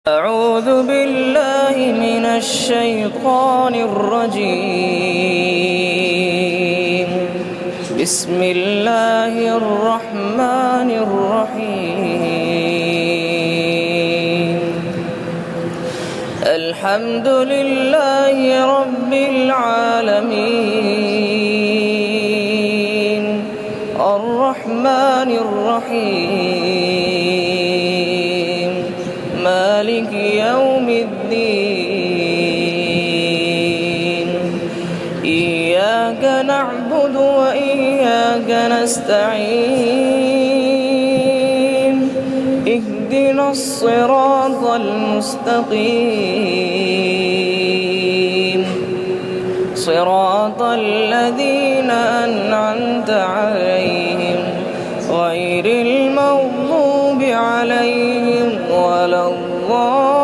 أعوذ بالله من الشيطان الرجيم. بسم الله الرحمن الرحيم. الحمد لله رب العالمين الرحمن الرحيم مالك يوم الدين. إياك نعبد وإياك نستعين. اهدنا الصراط المستقيم صراط الذين أنعمت عليهم غير المغضوب عليهم ولا الضالين.